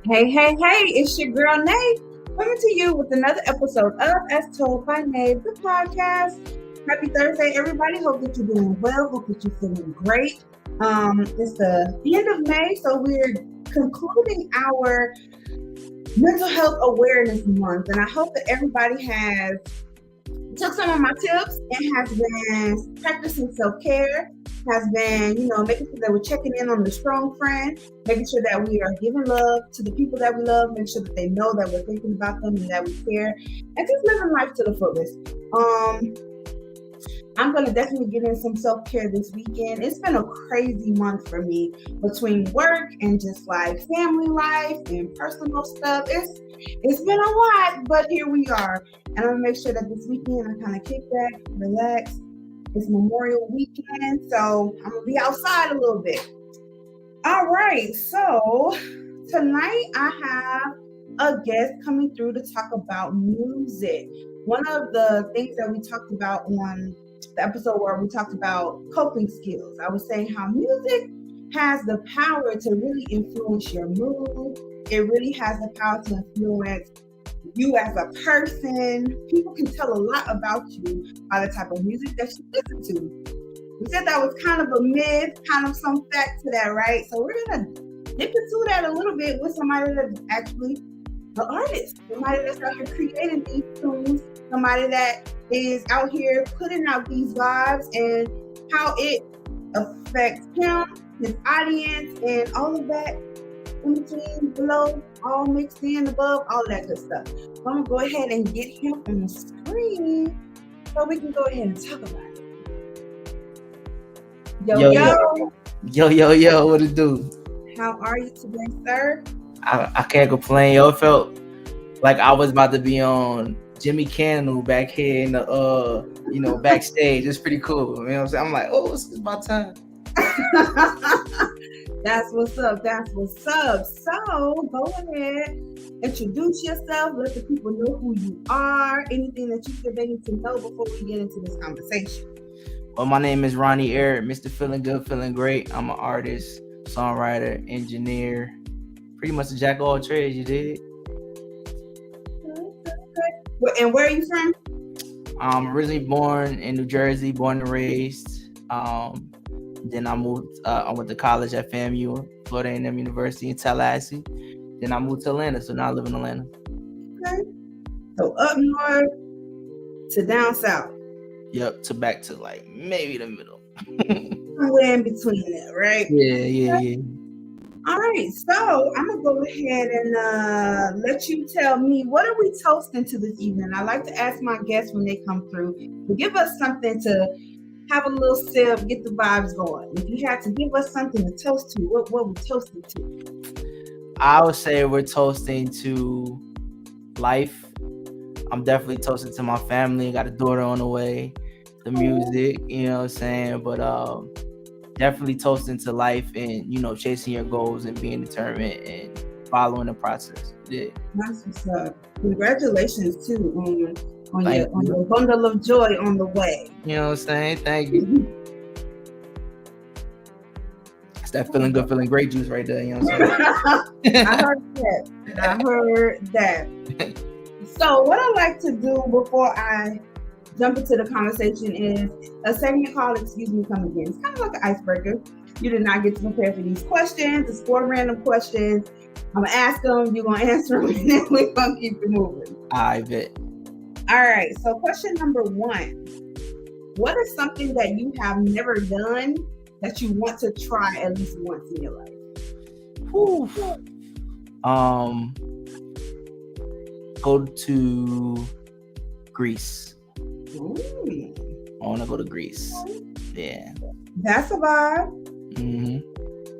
Hey, hey, hey, it's your girl Nay coming to you with another episode of As Told by Nay, the podcast. Happy Thursday, everybody. Hope that you're doing well. Hope that you're feeling great. It's the end of May, so we're concluding our mental health awareness month. And I hope that everybody has took some of my tips and has been practicing self-care, has been, making sure that we're checking in on the strong friend, making sure that we are giving love to the people that we love, make sure that they know that we're thinking about them and that we care, and just living life to the fullest. I'm going to definitely get in some self-care this weekend. It's been a crazy month for me between work and just like family life and personal stuff. It's been a lot, but here we are. And I'm going to make sure that this weekend I kind of kick back, relax. It's Memorial weekend, so I'm going to be outside a little bit. All right, so tonight I have a guest coming through to talk about music. One of the things that we talked about on the episode where we talked about coping skills, I was saying how music has the power to really influence your mood. It really has the power to influence you as a person. People can tell a lot about you by the type of music that you listen to. We said that was kind of a myth, kind of some fact to that, right? So we're going to dip into that a little bit with somebody that's actually an artist, somebody that's out here creating these tunes, somebody that is out here putting out these vibes and how it affects him, his audience, and all of that in between, below, all mixed in, above, all of that good stuff. So I'm going to go ahead and get him on the screen so we can go ahead and talk about it. Yo, what it do? How are you today, sir? I can't complain. Yo, it felt like I was about to be on Jimmy Kimmel back here in the backstage. It's pretty cool. You know what I'm saying? I'm like, oh, it's about time. That's what's up. That's what's up. So go ahead, introduce yourself. Let the people know who you are. Anything that you feel they need to know before we get into this conversation. Well, my name is Ronnie Air, Mr. Feeling Good, Feeling Great. I'm an artist, songwriter, engineer, pretty much a jack of all trades. You did. And where are you from? I'm originally born in New Jersey, born and raised. Then I moved. I went to college at FAMU, Florida A&M University in Tallahassee. Then I moved to Atlanta, so now I live in Atlanta. Okay. So up north to down south. Yep, to back to like maybe the middle. Somewhere in between that, right? Yeah. All right, so I'm gonna go ahead and let you tell me, what are we toasting to this evening? I like to ask my guests when they come through to give us something to have a little sip, get the vibes going. If you had to give us something to toast to, what we toasting to? I would say we're toasting to life. I'm definitely toasting to my family. Got a daughter on the way. The music, you know what I'm saying? But definitely toasting to life and, chasing your goals and being determined and following the process. Yeah. That's what's up. Congratulations too on your bundle of joy on the way. You know what I'm saying? Thank you. It's that feeling good, feeling great juice right there. You know what I'm saying? I heard that. So what I like to do before I jump into the conversation is a segment called Excuse Me, Come Again. It's kind of like an icebreaker. You did not get to prepare for these questions. It's 4 random questions. I'm going to ask them, you're going to answer them, and then we're going to keep it moving. I bet. All right, so question number 1. What is something that you have never done that you want to try at least once in your life? Go to Greece. Ooh. I want to go to Greece. Yeah. That's a vibe. Mm-hmm.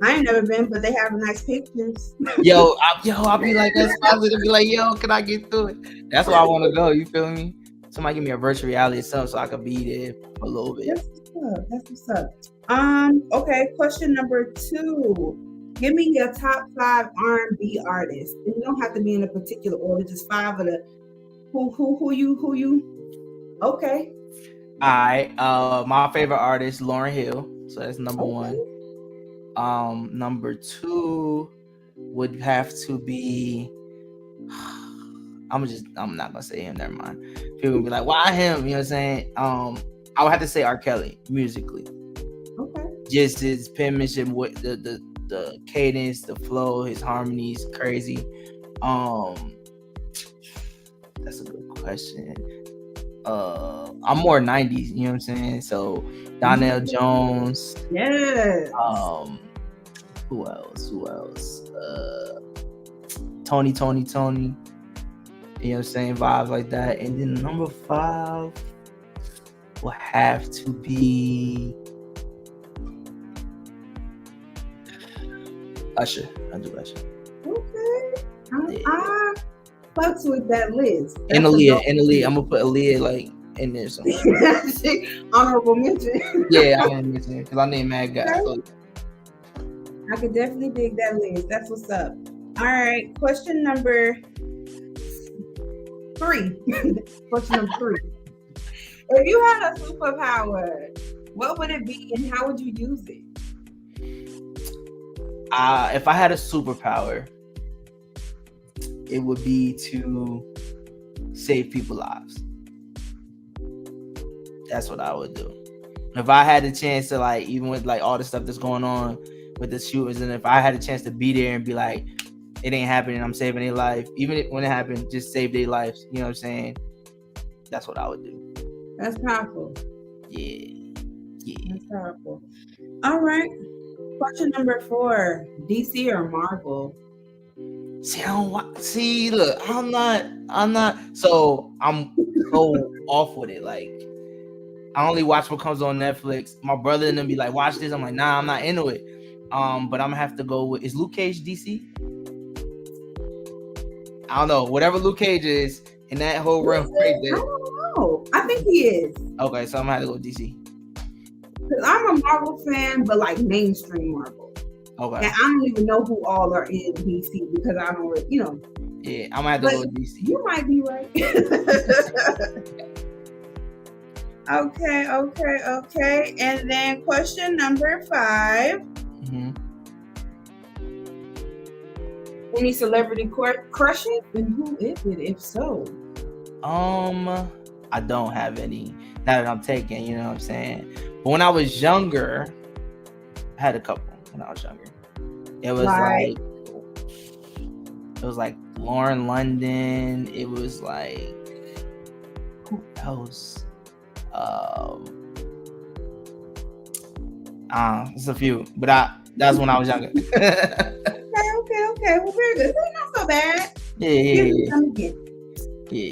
I ain't never been, but they have nice pictures. I'll be like, that's positive. Be like, yo, can I get through it? That's where I want to go. You feel me? Somebody give me a virtual reality or something so I could be there for a little bit. That's what's up. Okay, question number 2. Give me your top 5 R&B artists. And you don't have to be in a particular order, just 5 of the who you. Okay. All right. My favorite artist, Lauryn Hill. So that's number 1. Number 2, would have to be. I'm not gonna say him. Never mind. People will be like, "Why him?" You know what I'm saying? I would have to say R. Kelly musically. Okay. Just his penmanship, with the cadence, the flow, his harmonies, crazy. That's a good question. I'm more 90s, you know what I'm saying? So Donnell Jones. Yes. Who else? Tony. You know what I'm saying? Vibes like that. And then number 5 will have to be Usher. I do Usher. Okay. I fucks with that list. And Aaliyah. I'm gonna put Aaliyah like in there somewhere. Honorable mention. Yeah, I'm gonna mention because I named Mad Guy. So. I could definitely dig that list. That's what's up. All right. Question number 3. Question number 3. If you had a superpower, what would it be and how would you use it? If I had a superpower, it would be to save people's lives. That's what I would do. If I had the chance to, like, even with like all the stuff that's going on with the shooters, and if I had a chance to be there and be like, it ain't happening, I'm saving their life. Even when it happened, just save their lives. You know what I'm saying? That's what I would do. That's powerful. Yeah. That's powerful. All right. Question number 4: DC or Marvel? Look, I'm not. So I'm so off with it. Like, I only watch what comes on Netflix. My brother and them be like, watch this. I'm like, nah, I'm not into it. But I'm gonna have to go with, is Luke Cage DC? I don't know. Whatever Luke Cage is in that whole realm right there. I don't know. I think he is. Okay, so I'm gonna have to go with DC. Because I'm a Marvel fan, but like mainstream Marvel. Okay. And I don't even know who all are in DC because I don't really, you know. Yeah, I'm gonna have to go with DC. You might be right. Okay. And then question number 5. Mm-hmm. Any celebrity crushes, and who is it, if so? I don't have any now that I'm taking, you know what I'm saying? But when I was younger, I had a couple when I was younger. It was like Lauren London. It was like, who else? It's a few, but that's when I was younger. Okay. Well, very good. That's not so bad. Yeah.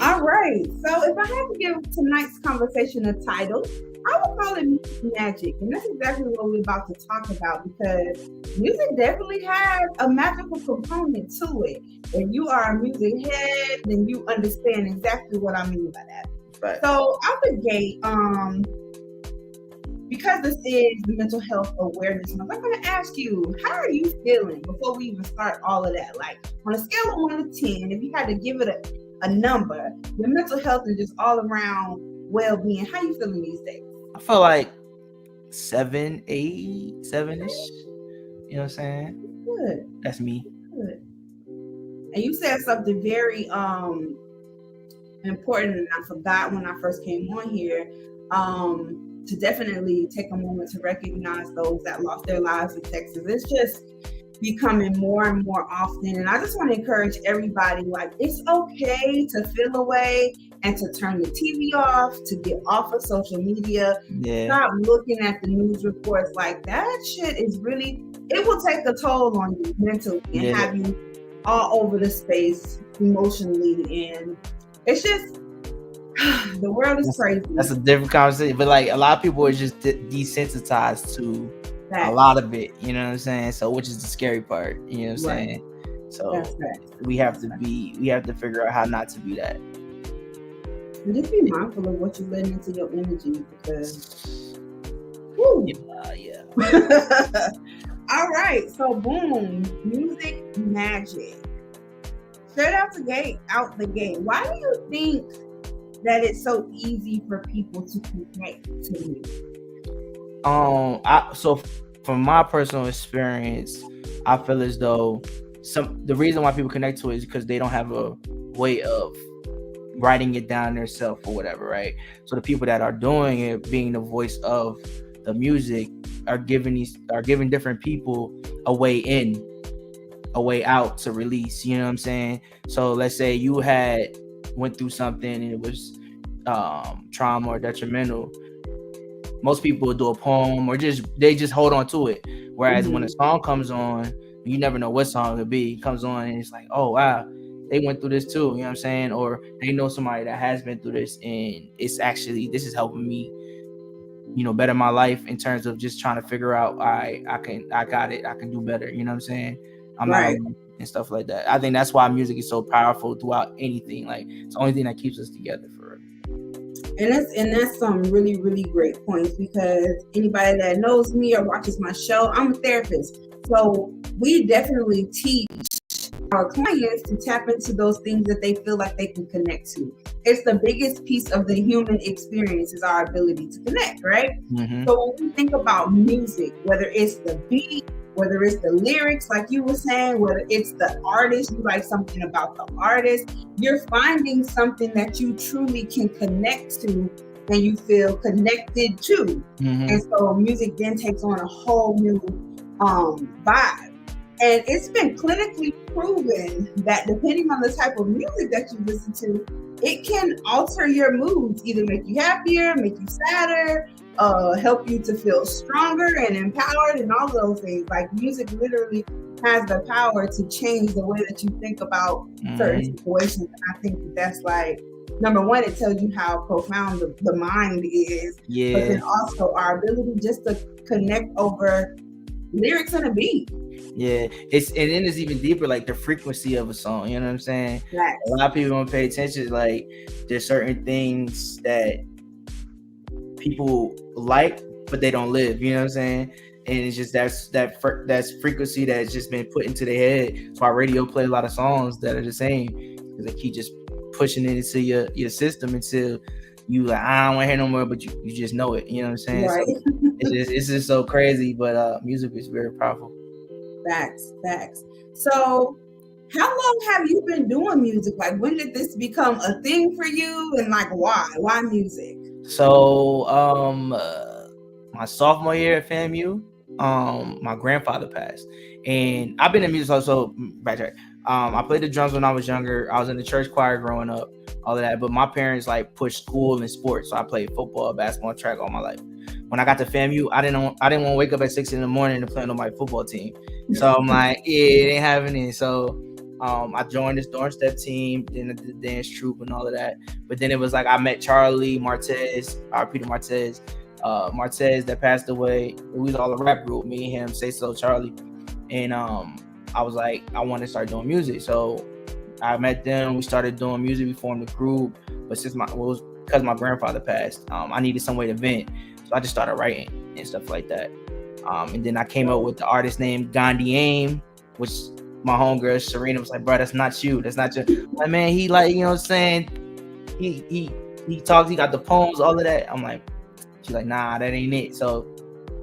All right. So if I had to give tonight's conversation a title, I would call it Music Magic. And that's exactly what we're about to talk about, because music definitely has a magical component to it. If you are a music head, then you understand exactly what I mean by that. Right. So out the gate, because this is the Mental Health Awareness Month, I'm going to ask you, how are you feeling before we even start all of that? Like, on a scale of 1 to 10, if you had to give it a number, your mental health and just all around well-being, how you feeling these days? I feel like 7, 8, 7-ish. You know what I'm saying? Good. That's me. Good. And you said something very important, and I forgot when I first came on here, to definitely take a moment to recognize those that lost their lives in Texas. It's just becoming more and more often. And I just want to encourage everybody, like, it's okay to feel away and to turn the TV off, to get off of social media. Yeah. Stop looking at the news reports. Like, that shit is really, it will take a toll on you mentally and have you all over the space emotionally. And it's just, the world is crazy. That's a different conversation. But like, a lot of people are just desensitized to a lot of it, you know what I'm saying? So, which is the scary part, you know what I'm saying? So we have to figure out how not to be that. And just be mindful of what you let into your energy, because yeah. All right, so boom, Music Magic. Straight out the gate. Why do you think that it's so easy for people to connect to music? So from my personal experience, I feel as though the reason why people connect to it is because they don't have a way of writing it down themselves or whatever, right? So the people that are doing it, being the voice of the music, are giving different people a way in, a way out to release. You know what I'm saying? So let's say you went through something and it was trauma or detrimental. Most people will do a poem or they just hold on to it. Whereas when a song comes on, you never know what song it'll be. It comes on and it's like, oh wow, they went through this too. You know what I'm saying? Or they know somebody that has been through this, and this is helping me, better my life in terms of just trying to figure out, I got it. I can do better. You know what I'm saying? I'm not alone and stuff like that. I think that's why music is so powerful throughout anything. Like, it's the only thing that keeps us together for real. And that's some really, really great points, because anybody that knows me or watches my show, I'm a therapist. So we definitely teach our clients to tap into those things that they feel like they can connect to. It's the biggest piece of the human experience, is our ability to connect, right? Mm-hmm. So when we think about music, whether it's the beat, whether it's the lyrics, like you were saying, whether it's the artist, you like something about the artist, you're finding something that you truly can connect to and you feel connected to. Mm-hmm. And so music then takes on a whole new vibe. And it's been clinically proven that depending on the type of music that you listen to, it can alter your moods, either make you happier, make you sadder, help you to feel stronger and empowered, and all those things. Like, music literally has the power to change the way that you think about certain situations. And I think that's like, number one, it tells you how profound the mind is. Yeah. But then also our ability just to connect over lyrics and a beat. Yeah, and then it's even deeper, like the frequency of a song. You know what I'm saying? Right. A lot of people don't pay attention. Like, there's certain things that people like, but they don't live. You know what I'm saying? And it's just that's frequency that's just been put into their head. That's why radio play a lot of songs that are the same, because they keep just pushing it into your system until you like, I don't want to hear no more, but you just know it. You know what I'm saying? Right. So it's just so crazy, but music is very powerful. Facts. So how long have you been doing music? Like, when did this become a thing for you, and like why music? So my sophomore year at FAMU, my grandfather passed, and I've been in music. So backtrack. I played the drums when I was younger. I was in the church choir growing up, all of that. But my parents like pushed school and sports, so I played football, basketball, track all my life. When I got to FAMU, I didn't want to wake up at 6 a.m. to play on my football team. So I'm like, yeah, it ain't happening. So I joined this dorm step team, then the dance troupe and all of that. But then it was like I met Charlie Martez, Peter Martez, that passed away. We was all a rap group, me and him, Say So, Charlie. And I was like, I want to start doing music. So I met them. We started doing music. We formed a group. But because my grandfather passed, I needed some way to vent. So I just started writing and stuff like that. And then I came up with the artist name Gandhi Aim, which my homegirl Serena was like, bro, that's not you. That's not your. Like, man, he like, you know what I'm saying? He talks, he got the poems, all of that. I'm like, she's like, nah, that ain't it. So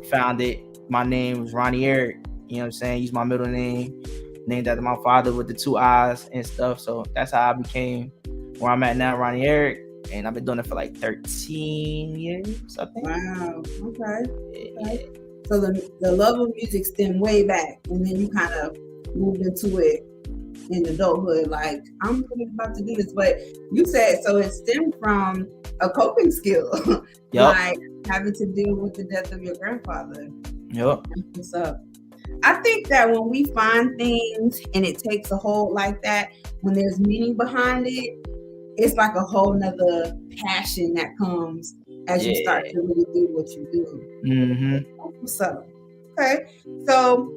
found it. My name was Ronnie Eric. You know what I'm saying? Use my middle name, named after my father with the 2 eyes and stuff. So that's how I became where I'm at now, Ronnie Eric. And I've been doing it for like 13 years, I think. Wow. Okay. Yeah. So the love of music stemmed way back, and then you kind of moved into it in adulthood. Like, I'm really about to do this, but you said so it stemmed from a coping skill, Yep. Like having to deal with the death of your grandfather. Yep. What's up? I think that when we find things and it takes a hold like that, when there's meaning behind it, it's like a whole nother passion that comes as you start to really do what you do. Mm-hmm. So, okay. So,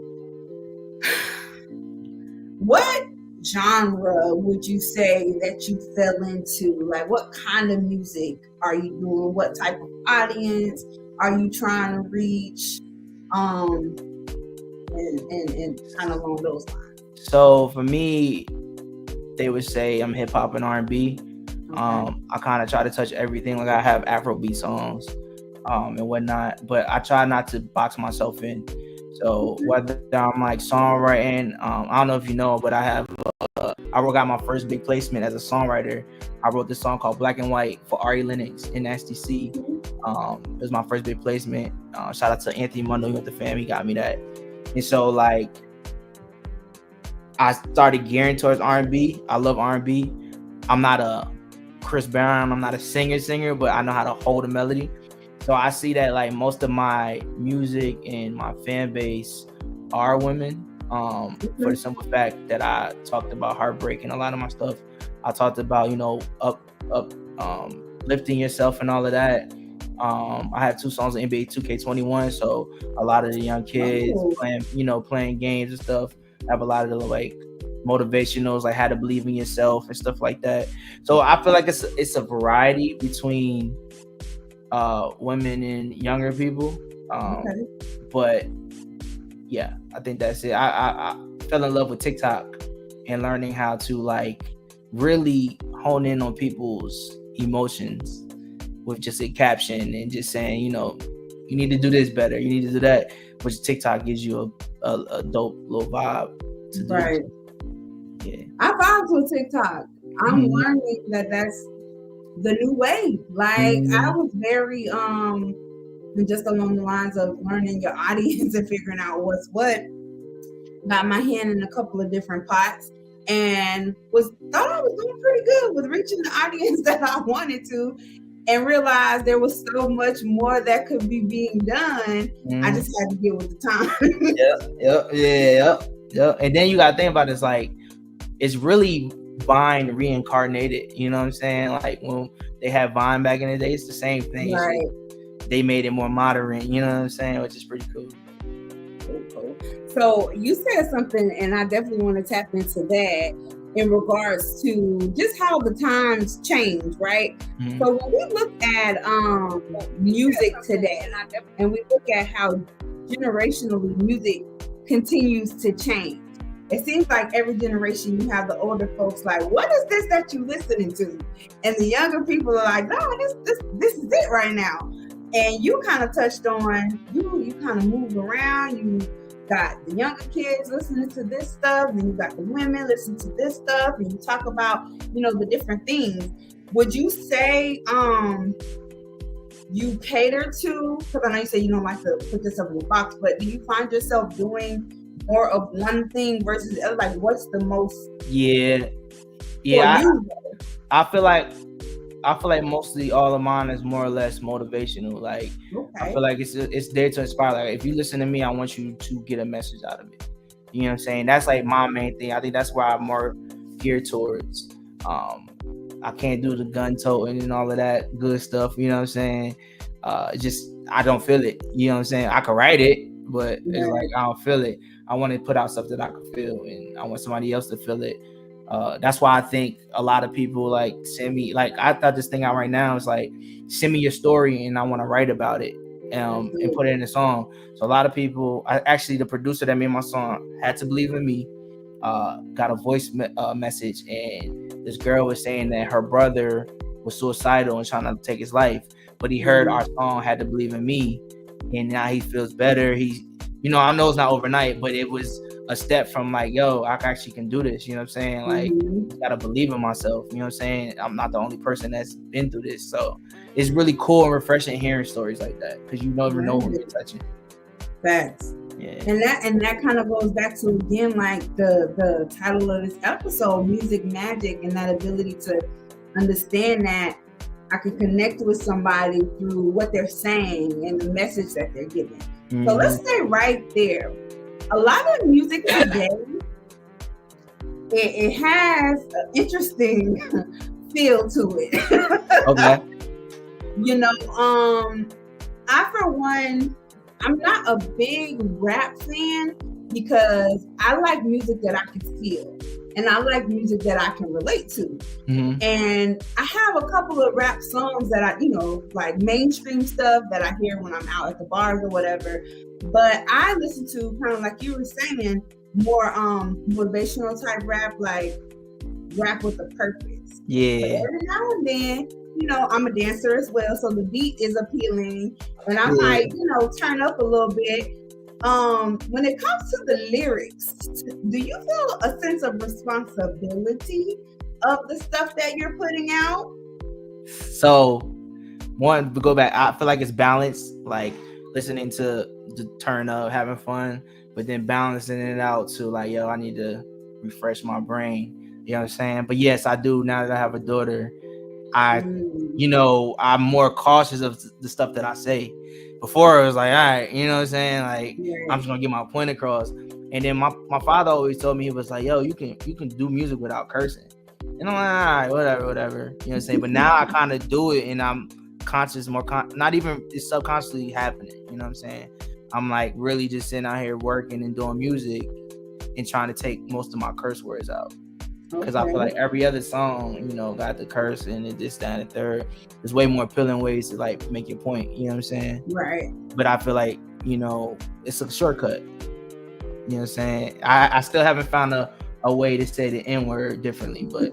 what genre would you say that you fell into? Like, what kind of music are you doing? What type of audience are you trying to reach? And kind of along those lines. So for me, they would say I'm hip hop and R&B. I kind of try to touch everything. Like, I have Afrobeat songs and whatnot, but I try not to box myself in. So whether I'm like songwriting, I don't know if you know, but I got my first big placement as a songwriter. I wrote this song called Black and White for Ari Lennox in SDC. It was my first big placement. Shout out to Anthony Mundo with the fam, he got me that. And so like I started gearing towards R&B. I love R&B. I'm not a Chris Brown, I'm not a singer, but I know how to hold a melody. So I see that like most of my music and my fan base are women. For the simple fact that I talked about heartbreak and a lot of my stuff. I talked about, lifting yourself and all of that. I have 2 songs in NBA 2K21, so a lot of the young kids playing games and stuff have a lot of the like motivationals, like how to believe in yourself and stuff like that. So I feel like it's a variety between women and younger people. But yeah, I think that's it. I fell in love with TikTok and learning how to like really hone in on people's emotions with just a caption and just saying, you need to do this better, you need to do that, which TikTok gives you a dope little vibe to do. Right. Yeah. I vibe with TikTok. I'm learning that that's the new way. Like I was very just along the lines of learning your audience and figuring out what's what. Got my hand in a couple of different pots and thought I was doing pretty good with reaching the audience that I wanted to, and realized there was so much more that could be being done. I just had to get with the time. Yeah. And then you gotta think about it, it's like it's really Vine reincarnated. You know what I'm saying? Like when they had Vine back in the day, it's the same thing. Right. They made it more modern. You know what I'm saying? Which is pretty cool. So you said something, and I definitely want to tap into that in regards to just how the times change, right? So when we look at music today, and we look at how generationally music continues to change, it seems like every generation you have the older folks like, what is this that you listening to? And the younger people are like, no, this is it right now. And you kind of touched on, you kind of move around, you got the younger kids listening to this stuff, and you got the women listening to this stuff, and you talk about, the different things. Would you say you cater to, because I know you say you don't like to put yourself in a box, but do you find yourself doing more of one thing versus the other? Like what's the most I feel like mostly all of mine is more or less motivational. Like I feel like it's there to inspire. Like if you listen to me, I want you to get a message out of it. You know what I'm saying? That's like my main thing. I think that's where I'm more geared towards. I can't do the gun toting and all of that good stuff. You know what I'm saying? I don't feel it. You know what I'm saying? I can write it, but it's like I don't feel it. I want to put out stuff that I can feel, and I want somebody else to feel it. That's why I think a lot of people like send me, like I thought this thing out right now is like, send me your story and I want to write about it and put it in a song. So a lot of people, the producer that made my song, Had to Believe in Me, got a voice message, and this girl was saying that her brother was suicidal and trying to take his life, but he heard our song Had to Believe in Me, and now he feels better. I know it's not overnight, but it was a step from like, yo, I actually can do this. You know what I'm saying? Like, I gotta believe in myself. You know what I'm saying? I'm not the only person that's been through this. So it's really cool and refreshing hearing stories like that, because you never know who you're touching. Facts. Yeah. And that kind of goes back to, again, like the title of this episode, Music Magic, and that ability to understand that I can connect with somebody through what they're saying and the message that they're giving. So let's stay right there. A lot of music today, it has an interesting feel to it. Okay. I for one, I'm not a big rap fan because I like music that I can feel, and I like music that I can relate to. And I have a couple of rap songs that I, like mainstream stuff that I hear when I'm out at the bars or whatever. But I listen to, kind of like you were saying, more motivational type rap, like rap with a purpose. Yeah. But every now and then, I'm a dancer as well, so the beat is appealing, and I might, turn up a little bit. When it comes to the lyrics, do you feel a sense of responsibility of the stuff that you're putting out? So, one, to go back, I feel like it's balanced, like listening to the turn up, having fun, but then balancing it out to like, yo, I need to refresh my brain. You know what I'm saying? But yes, I do. Now that I have a daughter, I'm more cautious of the stuff that I say. Before it was like, all right, you know what I'm saying? Like, I'm just gonna get my point across. And then my father always told me, he was like, yo, you can do music without cursing. And I'm like, all right, whatever. You know what I'm saying? But now I kind of do it, and I'm conscious, not even, it's subconsciously happening. You know what I'm saying? I'm like really just sitting out here working and doing music and trying to take most of my curse words out. Because I feel like every other song, got the curse and this, that, and the third. There's way more appealing ways to like make your point. You know what I'm saying? Right. But I feel like, it's a shortcut. You know what I'm saying? I still haven't found a way to say the N-word differently, but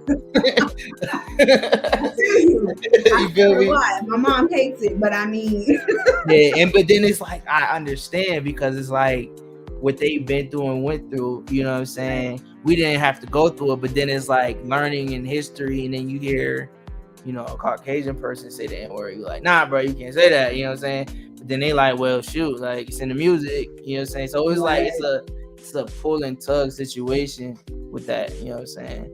you feel me? My mom hates it, but I mean, yeah. But then it's like I understand, because it's like what they've been through and went through. You know what I'm saying? We didn't have to go through it, but then it's like learning in history, and then you hear, a Caucasian person say the N-word. You're like, nah, bro, you can't say that. You know what I'm saying? But then they like, well, shoot, like it's in the music. You know what I'm saying? So it's like it's a pull and tug situation with that. You know what I'm saying?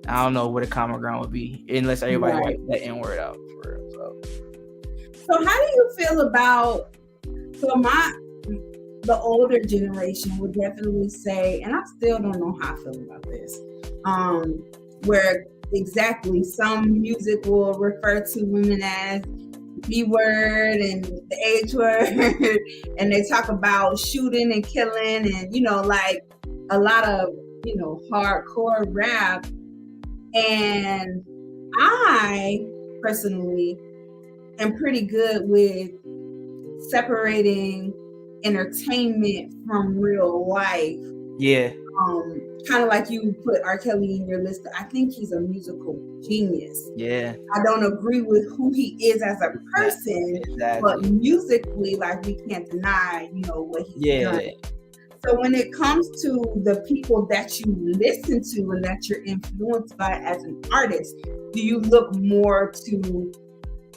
I don't know where the common ground would be unless everybody wipes that N-word out for real. So how do you feel about the older generation would definitely say, and I still don't know how I feel about this, where exactly some music will refer to women as B-word and the H-word, and they talk about shooting and killing and, like a lot of, hardcore rap. And I personally am pretty good with separating entertainment from real life. Yeah. Kind of like you put R. Kelly in your list. I think he's a musical genius. Yeah. I don't agree with who he is as a person, but musically, like, we can't deny, what he's done. So when it comes to the people that you listen to and that you're influenced by as an artist, do you look more to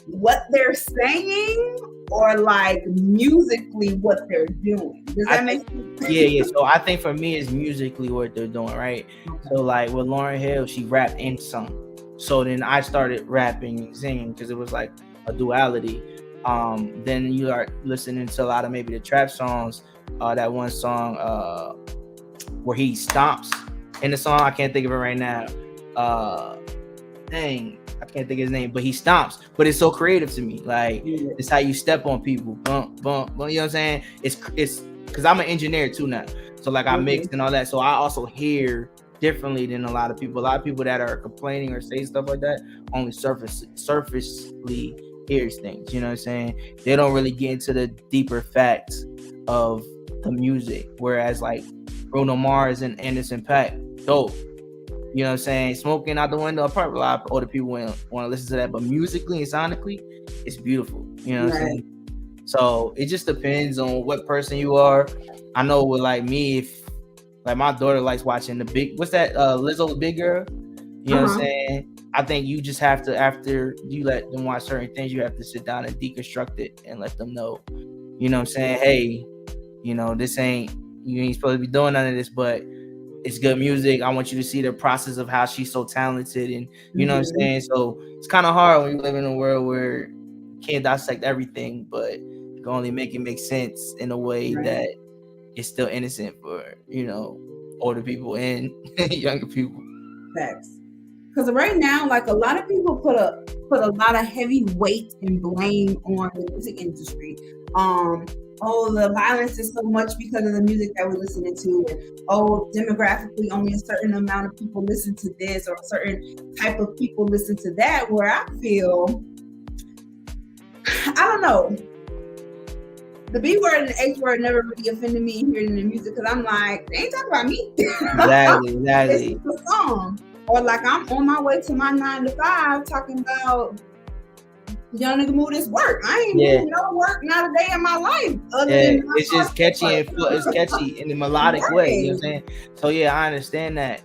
what they're saying or like musically what they're doing? Does that make sense? Yeah. So I think for me, it's musically what they're doing, right? Okay. So like with Lauryn Hill, she rapped and sung. So then I started rapping and singing because it was like a duality. Then you are listening to a lot of maybe the trap songs. That one song where he stomps in the song, I can't think of it right now. I can't think of his name, but he stomps. But it's so creative to me. Like, it's how you step on people. Bump, bump, bump. You know what I'm saying? It's because I'm an engineer too now. So like I mix and all that. So I also hear differently than a lot of people. A lot of people that are complaining or say stuff like that only surfacely hears things. You know what I'm saying? They don't really get into the deeper facts of the music. Whereas like Bruno Mars and Anderson .Paak, dope. You know what I'm saying? Smoking out the window. Probably a lot of older people want to listen to that, but musically and sonically, it's beautiful. You know what I'm saying? So it just depends on what person you are. I know with like me, if like my daughter likes watching Lizzo's Big Girl. You know what I'm saying? I think you just have to, after you let them watch certain things, you have to sit down and deconstruct it and let them know, you know what I'm saying? Hey, this you ain't supposed to be doing none of this, but it's good music. I want you to see the process of how she's so talented, and you know what I'm saying? So it's kind of hard when you live in a world where you can't dissect everything, but you can only make it make sense in a way that it's still innocent for, older people and younger people. Facts. Because right now, like, a lot of people put a lot of heavy weight and blame on the music industry. The violence is so much because of the music that we're listening to, and demographically only a certain amount of people listen to this, or a certain type of people listen to that, where I feel, I don't know, the B word and the H word never really offended me hearing the music, because I'm like, they ain't talking about me. Exactly. It's just a song. Or like I'm on my way to my 9 to 5 talking about young nigga mood is work. I ain't doing no work, not a day in my life. Other than it's just catchy and it's catchy in a melodic way. You know what I'm saying? So yeah, I understand that,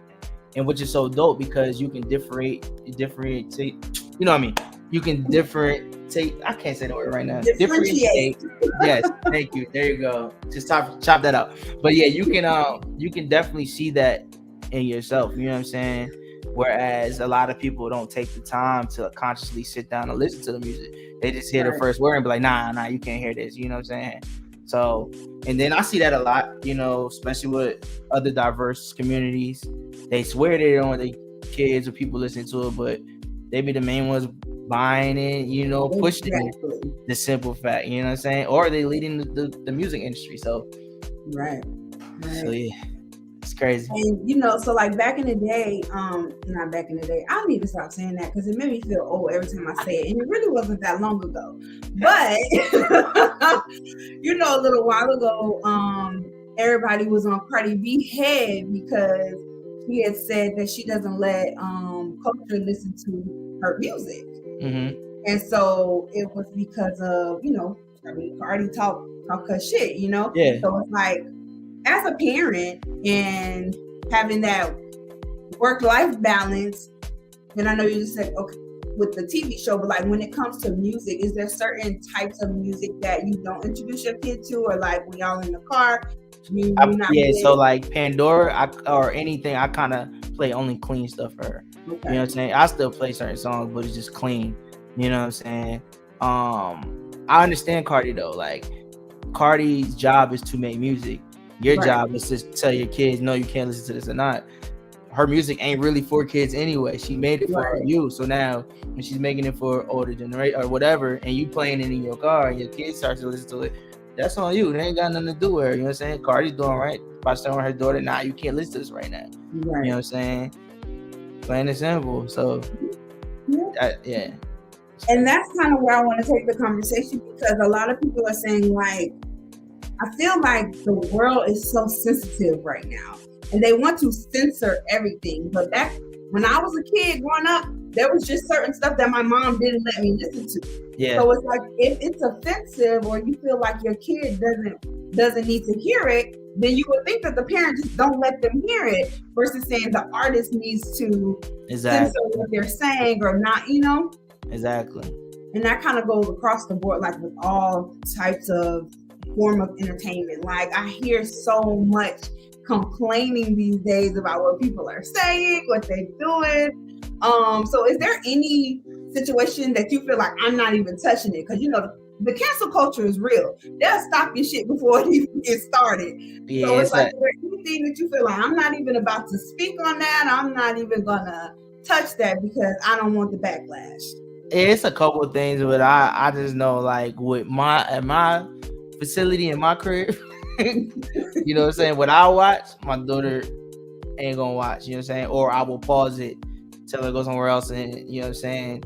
and which is so dope because you can differentiate. You know what I mean? You can differentiate. I can't say the word right now. Differentiate. Yes, thank you. There you go. Just chop that out. But yeah, you can definitely see that in yourself. You know what I'm saying? Whereas a lot of people don't take the time to consciously sit down and listen to the music. They just hear the first word and be like, nah, you can't hear this. You know what I'm saying? So, and then I see that a lot, you know, especially with other diverse communities. They swear they don't want their kids or people listening to it, but they be the main ones buying it, you know, pushing it. The simple fact, you know what I'm saying? Or they leading the music industry. So, right. So yeah. It's crazy. And you know, so like back in the day, not back in the day, I need to stop saying that because it made me feel old every time I say it, and it really wasn't that long ago. But you know, a little while ago, everybody was on Cardi B head because she had said that she doesn't let culture listen to her music, and so it was because of, you know, I mean, Cardi talk her shit, you know. Yeah. So it's like, as a parent and having that work-life balance, and I know you just said, okay, with the TV show, but like when it comes to music, is there certain types of music that you don't introduce your kid to, or like when y'all in the car? So like Pandora or anything, I kind of play only clean stuff for her. Okay. You know what I'm saying? I still play certain songs, but it's just clean. You know what I'm saying? I understand Cardi though. Like Cardi's job is to make music. Your job is to tell your kids, no, you can't listen to this or not. Her music ain't really for kids anyway. She made it for you. So now when she's making it for older generation or whatever, and you playing it in your car and your kids start to listen to it, that's on you. It ain't got nothing to do with her. You know what I'm saying? Cardi's doing right by telling her daughter, nah, you can't listen to this right now. You know what I'm saying? Plain and simple. So yeah. And that's kind of where I want to take the conversation, because a lot of people are saying, like, I feel like the world is so sensitive right now and they want to censor everything. But back when I was a kid growing up, there was just certain stuff that my mom didn't let me listen to. Yeah. So it's like, if it's offensive or you feel like your kid doesn't need to hear it, then you would think that the parent just don't let them hear it, versus saying the artist needs to censor what they're saying or not, you know? Exactly. And that kind of goes across the board, like with all types of form of entertainment. Like I hear so much complaining these days about what people are saying, what they're doing. So is there any situation that you feel like I'm not even touching it? Because you know the cancel culture is real. They'll stop your shit before it even gets started. Yeah, so it's like, is there anything that you feel like I'm not even about to speak on that? I'm not even gonna touch that because I don't want the backlash. It's a couple of things, but I just know, like with my facility in my crib, you know what I'm saying? What I watch, my daughter ain't gonna watch, you know what I'm saying? Or I will pause it till it goes somewhere else, and you know what I'm saying?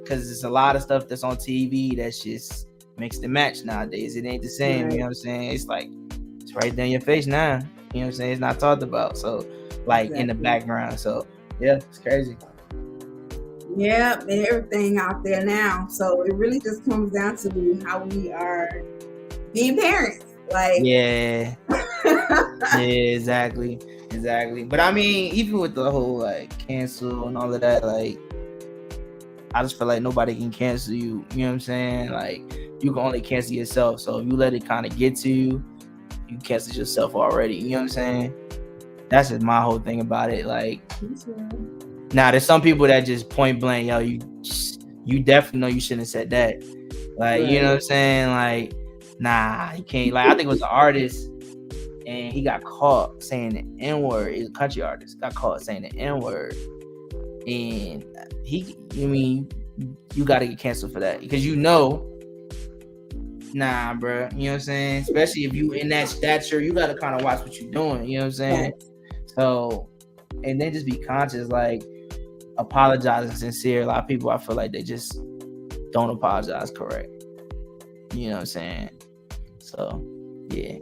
Because there's a lot of stuff that's on TV that's just mixed and match nowadays. It ain't the same, you know what I'm saying? It's like, it's right there in your face now, you know what I'm saying? It's not talked about, so like in the background. So yeah, it's crazy. Yeah, and everything out there now. So it really just comes down to how we are being parents. Like yeah, exactly. But I mean, even with the whole like cancel and all of that, like I just feel like nobody can cancel you. You know what I'm saying? Like you can only cancel yourself. So if you let it kind of get to you, you cancel yourself already. You know what I'm saying? That's just my whole thing about it. Like. Now, there's some people that just point blank, yo, you definitely know you shouldn't have said that. Like, you know what I'm saying? Like, nah, you can't. Like, I think it was an artist, and he got caught saying the N-word. He's a country artist, got caught saying the N-word. And you got to get canceled for that. Because nah, bro. You know what I'm saying? Especially if you in that stature, you got to kind of watch what you're doing. You know what I'm saying? So, and then just be conscious, like, apologizing sincere. A lot of people, I feel like they just don't apologize correct. You know what I'm saying? So yeah.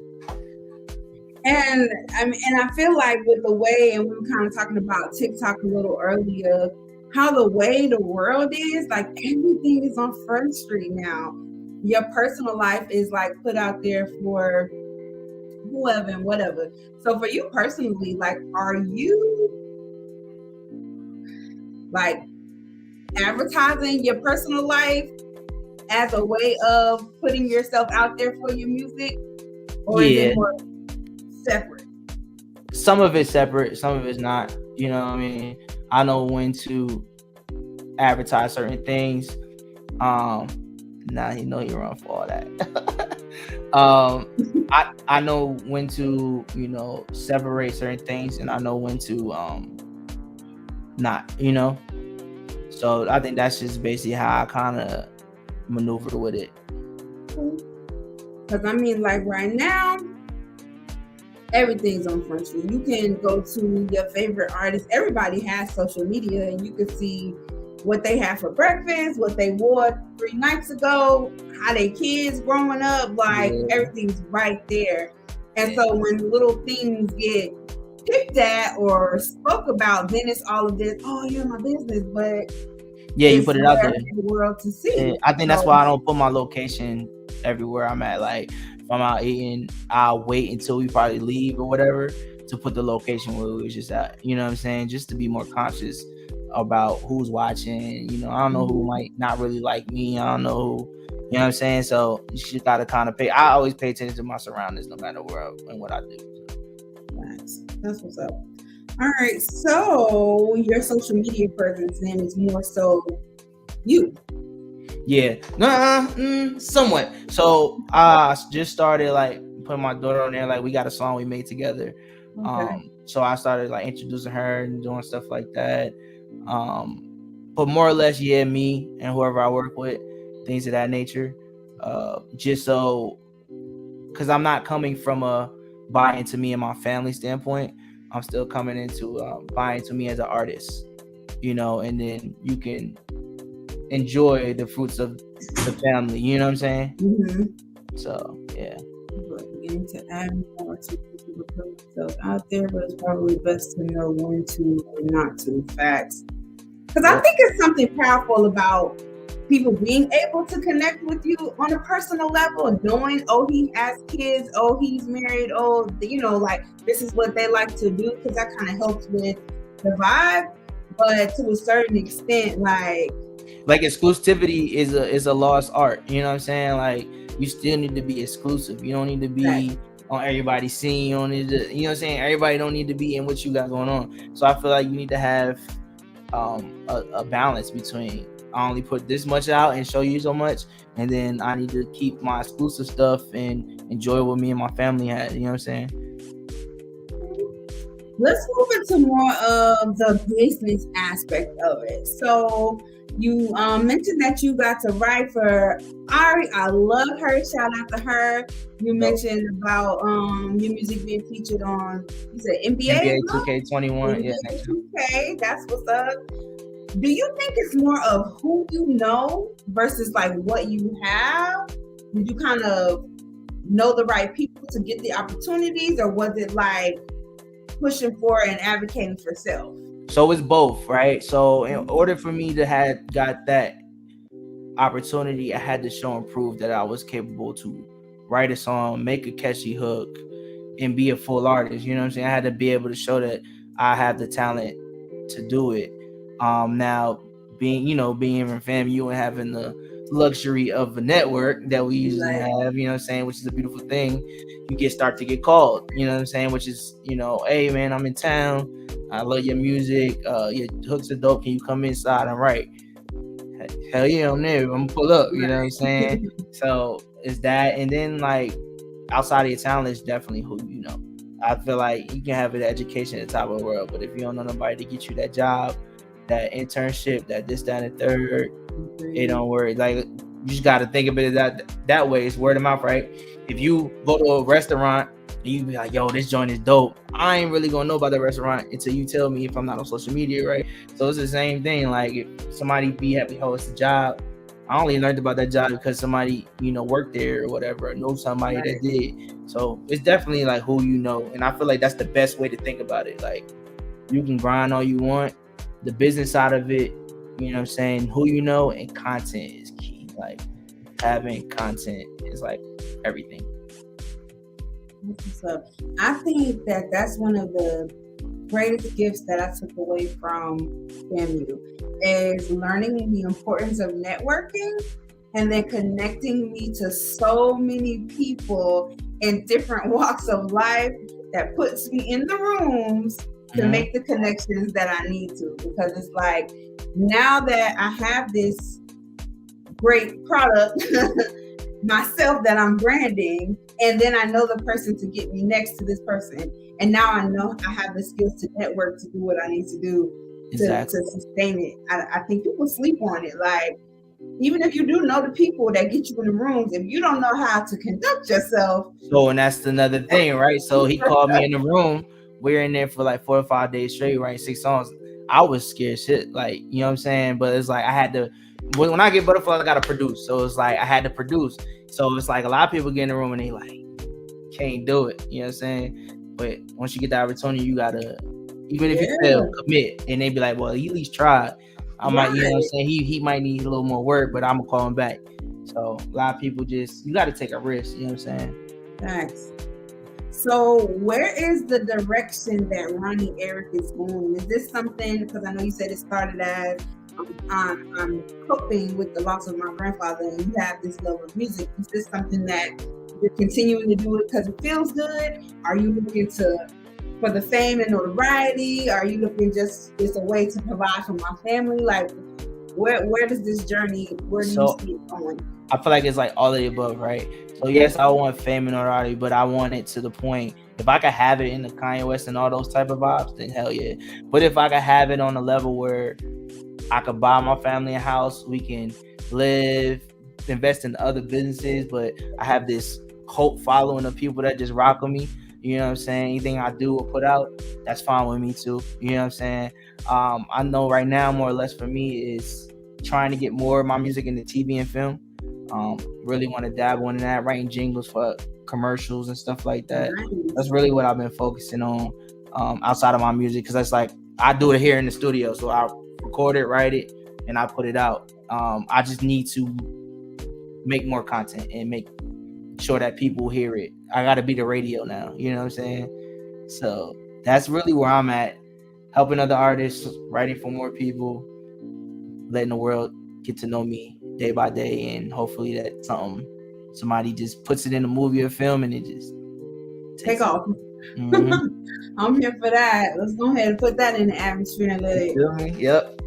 And I feel like with the way, and we were kind of talking about TikTok a little earlier, how the way the world is, like everything is on Front Street now. Your personal life is like put out there for whoever and whatever. So for you personally, like, are you like advertising your personal life as a way of putting yourself out there for your music, or is it more separate? Some of it's separate, some of it's not. You know what I mean? I know when to advertise certain things. You know you're wrong for all that. I know when to, you know, separate certain things, and I know when to not, you know. So I think that's just basically how I kind of maneuver with it. Because I mean, like right now, everything's on Front Street. You can go to your favorite artist. Everybody has social media, and you can see what they had for breakfast, what they wore 3 nights ago, how they kids growing up. Like everything's right there. And so when little things get picked at or spoke about, then it's all of this, oh, you're my business, but you put it out there for the world to see. And I think that's why I don't put my location everywhere I'm at. Like if I'm out eating, I'll wait until we probably leave or whatever to put the location where we was just at. You know what I'm saying? Just to be more conscious about who's watching. You know, I don't know who might not really like me. I don't know who, you know what I'm saying? So you just gotta kind of I always pay attention to my surroundings no matter where and what I do. Nice. That's what's up. All right, so your social media presence then is more so you. Yeah, somewhat. So I just started like putting my daughter on there. Like we got a song we made together. Okay. So I started like introducing her and doing stuff like that. But more or less, me and whoever I work with, things of that nature. Just so, because I'm not coming from a buy into me and my family standpoint. I'm still coming into buy into me as an artist, you know, and then you can enjoy the fruits of the family. You know what I'm saying? Mm-hmm. So yeah. Beginning to add more to people put themselves out there, but it's probably best to know when to or not to. Facts. Because I think it's something powerful about people being able to connect with you on a personal level, knowing, oh, he has kids, oh, he's married, oh, you know, like this is what they like to do, because that kind of helps with the vibe. But to a certain extent, like exclusivity is a lost art. You know what I'm saying? Like you still need to be exclusive. You don't need to be on everybody's scene. You don't need to, you know what I'm saying? Everybody don't need to be in what you got going on. So I feel like you need to have a balance between I only put this much out and show you so much, and then I need to keep my exclusive stuff and enjoy what me and my family had. You know what I'm saying? Let's move into more of the business aspect of it. So you mentioned that you got to write for Ari. I love her. Shout out to her. You mentioned about your music being featured on, you said NBA 2K21. Yeah, 2K. That's what's up. Do you think it's more of who you know versus like what you have? Did you kind of know the right people to get the opportunities, or was it like pushing for and advocating for self? So it's both, right? So in order for me to have got that opportunity, I had to show and prove that I was capable to write a song, make a catchy hook, and be a full artist. You know what I'm saying? I had to be able to show that I have the talent to do it. Now being in FAMU and having the luxury of a network that we usually have, you know what I'm saying, which is a beautiful thing, you start to get called, you know what I'm saying, which is, you know, hey man, I'm in town, I love your music, your hooks are dope, can you come inside and write? Hell yeah, I'm there, I'm gonna pull up, you know what I'm saying? So it's that, and then like outside of your talent is definitely who you know. I feel like you can have an education at the top of the world, but if you don't know nobody to get you that job, that internship, that this, that, and the third, it don't work. Like you just got to think of it that way. It's word of mouth, right? If you go to a restaurant and you be like, yo, this joint is dope, I ain't really gonna know about the restaurant until you tell me if I'm not on social media, right? So it's the same thing. Like if somebody be happy, oh, it's a job, I only learned about that job because somebody, you know, worked there or whatever, or know somebody that did. So it's definitely like who you know. And I feel like that's the best way to think about it. Like you can grind all you want. The business side of it You know what I'm saying? Who you know and content is key. Like having content is like everything. So I think that that's one of the greatest gifts that I took away from FAMU is learning the importance of networking and then connecting me to so many people in different walks of life that puts me in the rooms to make the connections that I need to. Because it's like, now that I have this great product myself that I'm branding, and then I know the person to get me next to this person, and now I know I have the skills to network to do what I need to do to sustain it. I think people sleep on it. Like, even if you do know the people that get you in the rooms, if you don't know how to conduct yourself. So, and that's another thing, right? So he called me in the room. We're in there for like 4 or 5 days straight, right? 6 songs. I was scared shit, like, you know what I'm saying? But it's like I had to, when I get Butterflies, I gotta produce. So it's like I had to produce. So it's like a lot of people get in the room and they like can't do it. You know what I'm saying? But once you get the opportunity, you gotta, even if you fail, commit. And they be like, well, he at least tried. I might, you know what I'm saying? He might need a little more work, but I'm gonna call him back. So a lot of people just, you gotta take a risk. You know what I'm saying? Thanks. So where is the direction that Ronnie Eric is going? Is this something, because I know you said it started as I'm coping with the loss of my grandfather, and you have this love of music. Is this something that you're continuing to do it because it feels good? Are you looking for the fame and notoriety? Are you looking just as a way to provide for my family? Like, where does this journey, where do you see it going? I feel like it's like all of the above, right? So yes, I want fame and notoriety, but I want it to the point, if I could have it in the Kanye West and all those type of vibes, then hell yeah. But if I could have it on a level where I could buy my family a house, we can live, invest in other businesses, but I have this cult following of people that just rock with me. You know what I'm saying? Anything I do or put out, that's fine with me too. You know what I'm saying? I know right now, more or less for me, is trying to get more of my music into TV and film. Really want to dabble in that, writing jingles for commercials and stuff like that. That's really what I've been focusing on outside of my music, because that's like, I do it here in the studio. So I record it, write it, and I put it out. I just need to make more content and make sure that people hear it. I got to be the radio now, you know what I'm saying? So that's really where I'm at, helping other artists, writing for more people, letting the world get to know me day by day, and hopefully that somebody just puts it in a movie or film and it just take off. Mm-hmm. I'm here for that. Let's go ahead and put that in the atmosphere and let it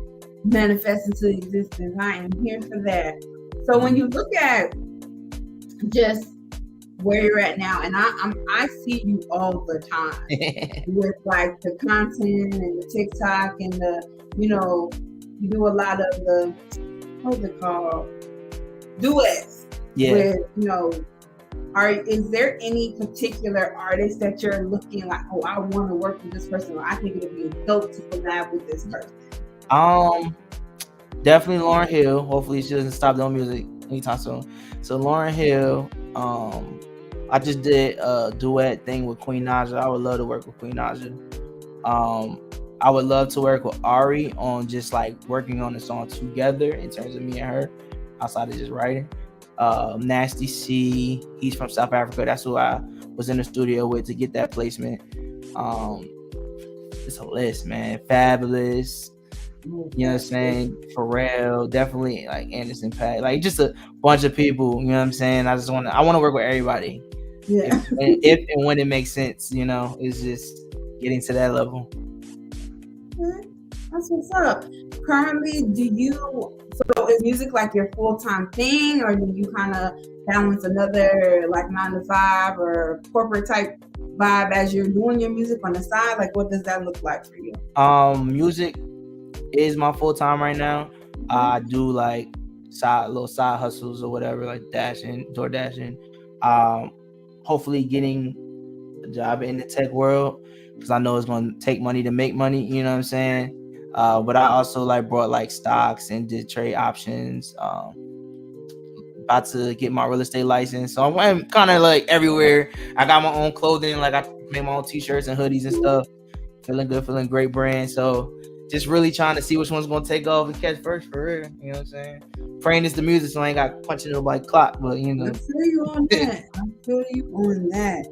manifest into existence. I am here for that. So when you look at just where you're at now, and I see you all the time with like the content and the TikTok and the, you know, you do a lot of the, what's it called, duets with, you know, is there any particular artist that you're looking like, oh, I want to work with this person, or I think it'd be dope to collab with this person? Definitely Lauryn Hill. Hopefully she doesn't stop doing music anytime soon. So Lauryn Hill. I just did a duet thing with Queen Naija. I would love to work with Queen Naija. I would love to work with Ari on just like working on a song together in terms of me and her, outside of just writing. Nasty C, he's from South Africa. That's who I was in the studio with to get that placement. It's a list, man. Fabulous. You know what I'm saying? Pharrell, definitely like Anderson .Paak, like just a bunch of people. You know what I'm saying? I want to work with everybody. Yeah. If and when it makes sense, you know, it's just getting to that level. That's what's up. Currently, so is music like your full-time thing, or do you kind of balance another like 9 to 5 or corporate type vibe as you're doing your music on the side? Like, what does that look like for you? Music is my full-time right now. I do like little side hustles or whatever, like door dashing. Hopefully getting a job in the tech world, because I know it's going to take money to make money, you know what I'm saying? But I also like brought like stocks and did trade options. About to get my real estate license. So I'm kind of like everywhere. I got my own clothing. Like I made my own t-shirts and hoodies and stuff. Feeling good, feeling great brand. So just really trying to see which one's gonna take off and catch first for real. You know what I'm saying? Praying it's the music, so I ain't got punching nobody clock. But you know, I feel you on that.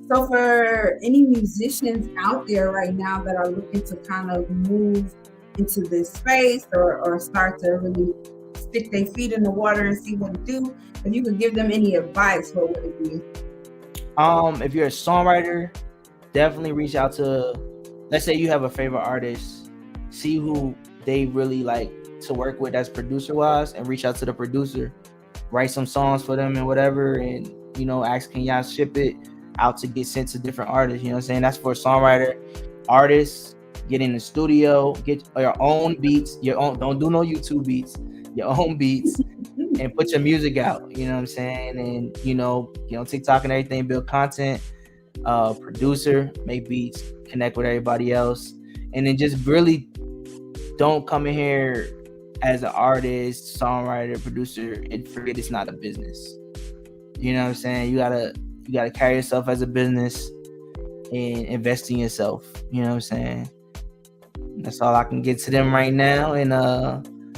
So for any musicians out there right now that are looking to kind of move into this space or start to really stick their feet in the water and see what to do, if you could give them any advice, what would it be? If you're a songwriter, definitely reach out to, let's say you have a favorite artist, see who they really like to work with as producer wise, and reach out to the producer, write some songs for them and whatever, and ask, can y'all ship it out to get sent to different artists? You know what I'm saying? That's for a songwriter. Artists, get in the studio, get your own beats, don't do no YouTube beats, your own beats, and put your music out. You know what I'm saying? And TikTok and everything, build content, producer, make beats, connect with everybody else, and then just really don't come in here as an artist, songwriter, producer, and forget it's not a business. You know what I'm saying? You gotta carry yourself as a business and invest in yourself. You know what I'm saying? That's all I can get to them right now. And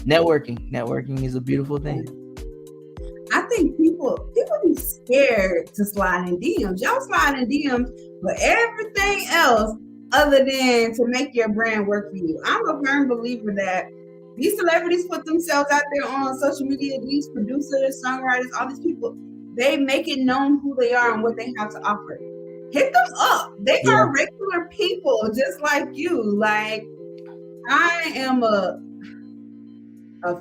networking is a beautiful thing. I think people be scared to slide in DMs. Y'all slide in DMs for everything else other than to make your brand work for you. I'm a firm believer that these celebrities put themselves out there on social media. These producers, songwriters, all these people, they make it known who they are and what they have to offer. Hit them up. They are regular people just like you. Like, I am a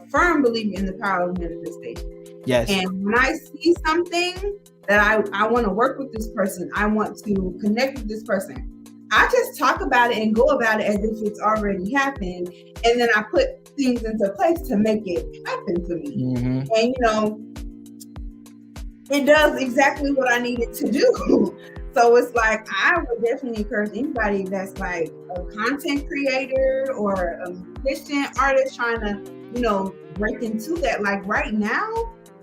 firm believer in the power of manifestation. Yes. And when I see something that I want to work with this person, I want to connect with this person, I just talk about it and go about it as if it's already happened. And then I put things into place to make it happen for me. Mm-hmm. And, it does exactly what I need it to do. So it's like, I would definitely encourage anybody that's like a content creator or a musician, artist trying to, break into that. Like right now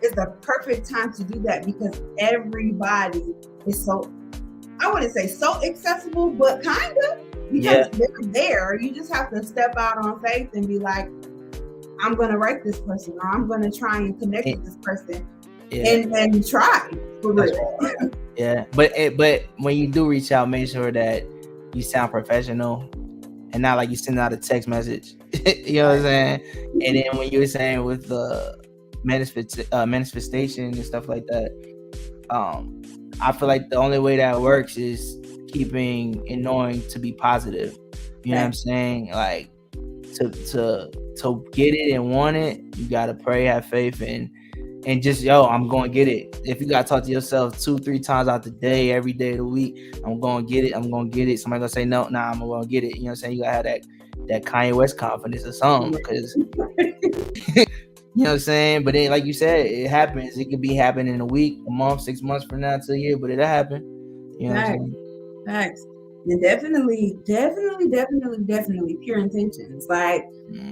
is the perfect time to do that because everybody is so, I wouldn't say so accessible, but kind of, because they're there. You just have to step out on faith and be like, I'm going to write this person, or I'm going to try and connect with this person. And try for real. Yeah, but when you do reach out, make sure that you sound professional and not like you send out a text message. You know what I'm saying? And then when you were saying with the manifestation and stuff like that, I feel like the only way that works is keeping and knowing to be positive. You know what I'm saying? Like to get it and want it, you gotta pray, have faith, and just, I'm going to get it. If you got to talk to yourself 2-3 times out the day, every day of the week, I'm going to get it. I'm going to get it. Somebody going to say, no, nah, I'm going to get it. You know what I'm saying? You got to have that Kanye West confidence or something because, you know what I'm saying? But then, like you said, it happens. It could be happening in a week, a month, 6 months from now to a year, but it'll happen. You know what I'm saying? Facts. And definitely pure intentions. Like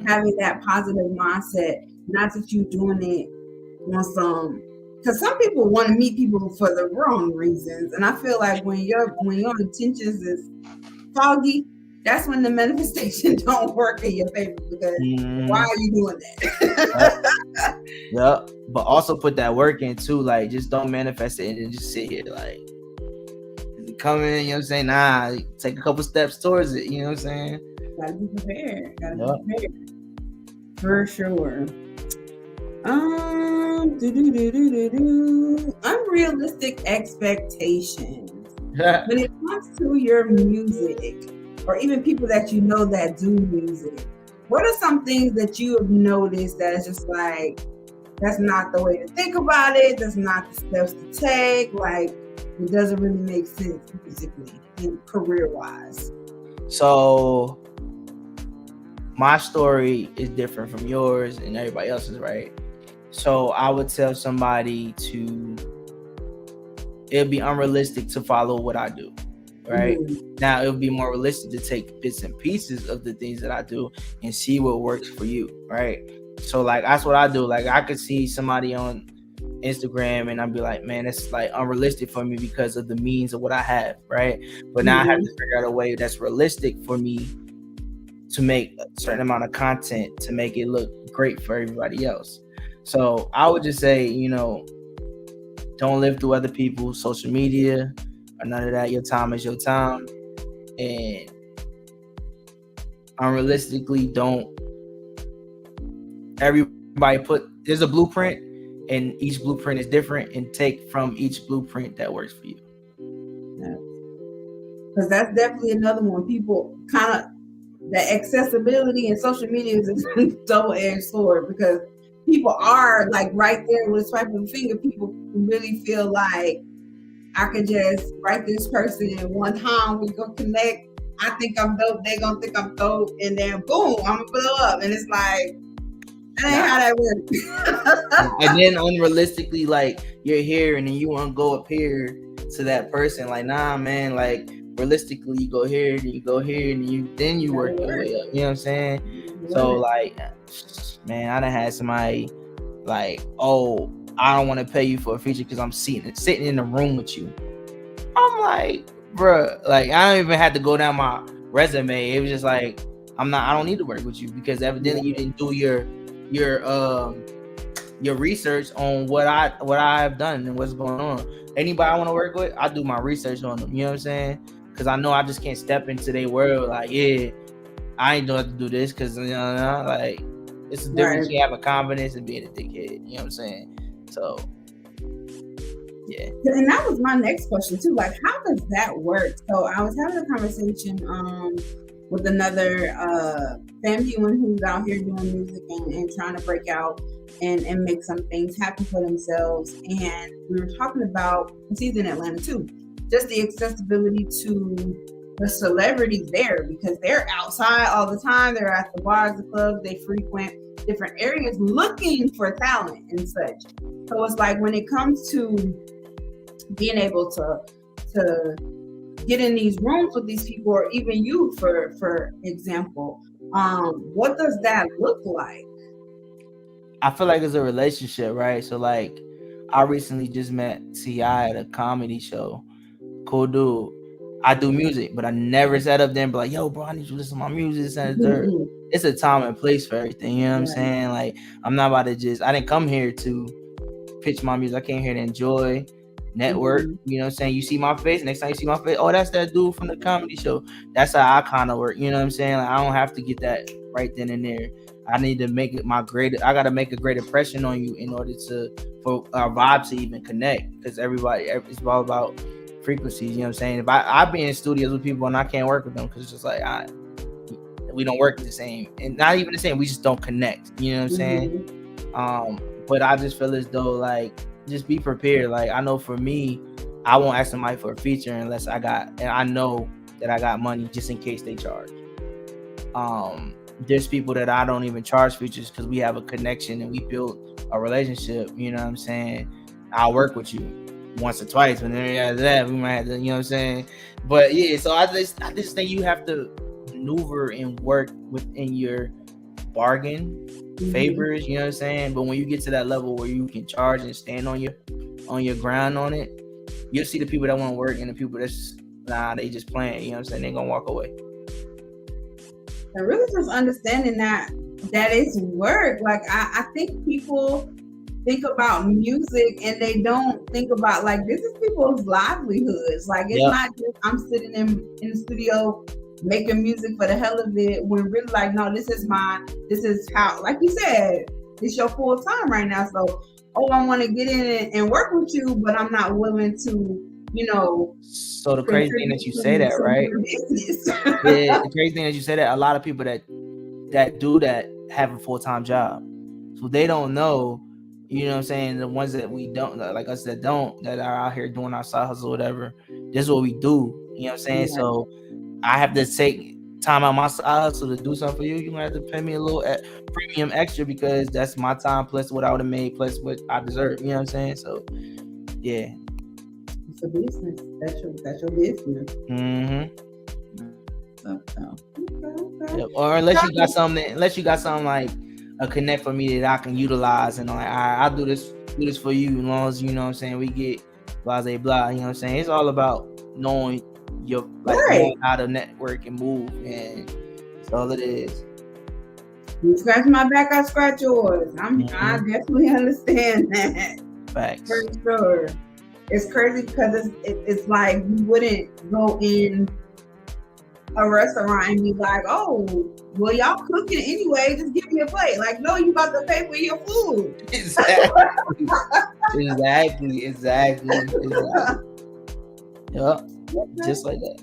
having that positive mindset, not that you doing it on some, because some people want to meet people for the wrong reasons, and I feel like when your intentions is foggy, that's when the manifestation don't work in your favor because why are you doing that? Yeah, but also put that work in too. Like, just don't manifest it and then just sit here like come in. You know what I'm saying? Nah, take a couple steps towards it. You know what I'm saying? Gotta be prepared. Be prepared for sure. Unrealistic expectations. When it comes to your music, or even people that you know that do music, what are some things that you have noticed that is just like, that's not the way to think about it, that's not the steps to take, like it doesn't really make sense musically and career-wise? So my story is different from yours and everybody else's, right? So I would tell somebody it'd be unrealistic to follow what I do, right? Mm-hmm. Now, it would be more realistic to take bits and pieces of the things that I do and see what works for you, right? So, like, that's what I do. Like, I could see somebody on Instagram and I'd be like, man, it's like unrealistic for me because of the means of what I have, right? But now I have to figure out a way that's realistic for me to make a certain amount of content to make it look great for everybody else. So I would just say, don't live through other people's social media or none of that. Your time is your time. And unrealistically, there's a blueprint, and each blueprint is different, and take from each blueprint that works for you. Because that's definitely another one. People kind of, the accessibility and social media is a double-edged sword, because people are like right there with a swipe of a finger. People really feel like I could just write this person in one time, we gonna connect. I think I'm dope, they gonna think I'm dope, and then boom, I'm gonna blow up. And it's like, that ain't how that works. And then unrealistically, like, you're here and then you want to go up here to that person. Like, nah, man, like, realistically, you go here, then you go here, and then you work your way up. You know what I'm saying? So, like, man, I done had somebody like, oh, I don't want to pay you for a feature because I'm sitting in the room with you. I'm like, bruh, like, I don't even have to go down my resume. It was just like, I don't need to work with you because evidently you didn't do your research on what I have done and what's going on. Anybody I want to work with, I do my research on them. You know what I'm saying? Because I know I just can't step into their world like, yeah, I ain't going to do this because, like, it's a difference between having confidence and being a dickhead. You know what I'm saying? So, yeah. And that was my next question too. Like, how does that work? So I was having a conversation with another family who's out here doing music and trying to break out and make some things happen for themselves. And we were talking about, he's in Atlanta too, just the accessibility to the celebrities there, because they're outside all the time. They're at the bars, the clubs, they frequent different areas looking for talent and such. So it's like, when it comes to being able to get in these rooms with these people, or even you, for example, what does that look like? I feel like it's a relationship, right? So, like, I recently just met T.I. at a comedy show. Cool dude. I do music, but I never sat up there and be like, yo, bro, I need you to listen to my music. It's a time and place for everything. You know what I'm saying? Like, I'm not about to I didn't come here to pitch my music. I came here to enjoy, network. You know what I'm saying? You see my face, next time you see my face, oh, that's that dude from the comedy show. That's how I kind of work. You know what I'm saying? Like, I don't have to get that right then and there. I need to make it I got to make a great impression on you in order for our vibe to even connect, because it's all about frequencies. You know what I'm saying? If I be in studios with people and I can't work with them because it's just like we don't work the same, and not even the same, we just don't connect. You know what I'm saying? But I just feel as though, like, just be prepared. Like, I know for me, I won't ask somebody for a feature unless I know that I got money just in case they charge. There's people that I don't even charge features because we have a connection and we build a relationship. You know what I'm saying? I'll work with you once or twice, but then after that, we might have to, you know what I'm saying? But yeah, so I just think you have to maneuver and work within your bargain favors, you know what I'm saying? But when you get to that level where you can charge and stand on your ground on it, you'll see the people that want to work and the people that's they just playing, you know what I'm saying? They're gonna walk away. And really just understanding that it's work. Like, I think people think about music and they don't think about, like, this is people's livelihoods. Like, it's not just I'm sitting in the studio making music for the hell of it, when really, like, no, this is how, like you said, it's your full time right now. So, I want to get in and work with you, but I'm not willing to, So the crazy thing that you say that, right? Yeah, the crazy thing that you say that, a lot of people that do that have a full-time job. So they don't know, you know what I'm saying? The ones that we don't, like us that are out here doing our side hustle or whatever, this is what we do. You know what I'm saying? Yeah. So I have to take time out my side hustle to do something for you. You're gonna have to pay me a little premium extra because that's my time plus what I would have made plus what I deserve. You know what I'm saying? So yeah. It's a business. That's your business. Okay. Yeah, or unless you got something like a connect for me that I can utilize, and like, I'll do this for you as long as, you know what I'm saying, we get blah blah blah. You know what I'm saying? It's all about knowing knowing how to network and move, and That's all it is. You scratch my back, I scratch yours. I Mhm. definitely understand that. Facts. For sure. It's crazy because it's like you wouldn't go in a restaurant and be like, oh, well, y'all cooking anyway, just give me a plate. Like, no, you about to pay for your food. Exactly. Yep. Just like that.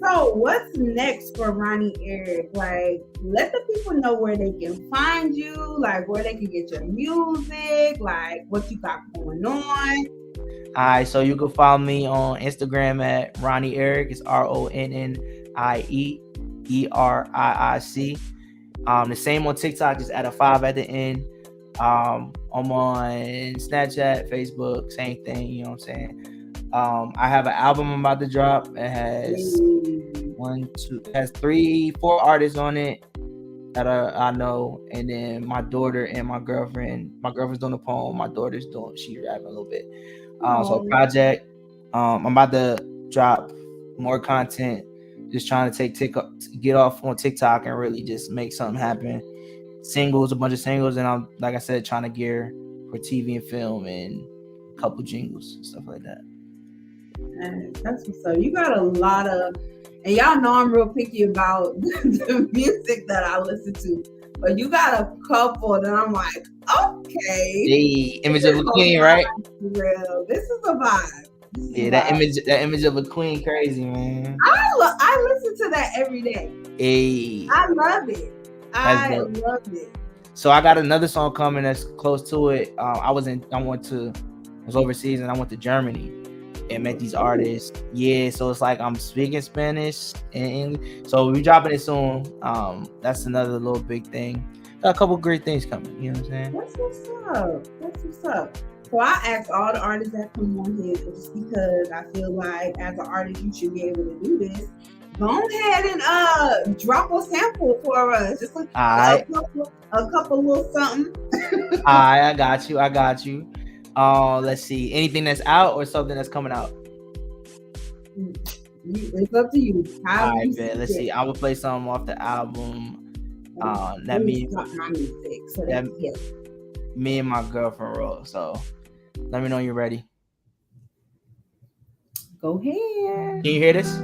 So what's next for Ronnie Eric? Like, let the people know where they can find you, like where they can get your music, like what you got going on. All right, so you can follow me on Instagram at Ronnie Eric. It's RONNIE ERIIC. The same on TikTok, just add a 5 at the end. I'm on Snapchat, Facebook, same thing. You know what I'm saying? I have an album I'm about to drop. It has 3-4 artists on it that I know, and then my daughter and my girlfriend. My girlfriend's doing a poem. My daughter's she's rapping a little bit. So project. I'm about to drop more content. Just trying to get off on TikTok and really just make something happen. Singles, a bunch of singles, and I'm, like I said, trying to gear for TV and film and a couple jingles and stuff like that. That's what's up. You got a lot of, and y'all know I'm real picky about the music that I listen to, but you got a couple that I'm like, okay. The Image of a Queen, right? Real. This is a vibe. Yeah, that image of a queen, crazy, man. I listen to that every day. Hey, I love it. I love it. So I got another song coming that's close to it. I was overseas and I went to Germany and met these artists. Yeah, so it's like I'm speaking Spanish and English. So we dropping it soon. That's another little big thing. Got a couple great things coming. You know what I'm saying? That's what's up. So I ask all the artists that come on here just because I feel like as an artist you should be able to do this. Go ahead and drop a sample for us. Just a couple little something. I got you. Let's see. Anything that's out or something that's coming out? It's up to you. All right, bet. Let's see. I will play something off the album. That means my music. So me and my girlfriend wrote. So let me know you're ready. Go ahead. Can you hear this?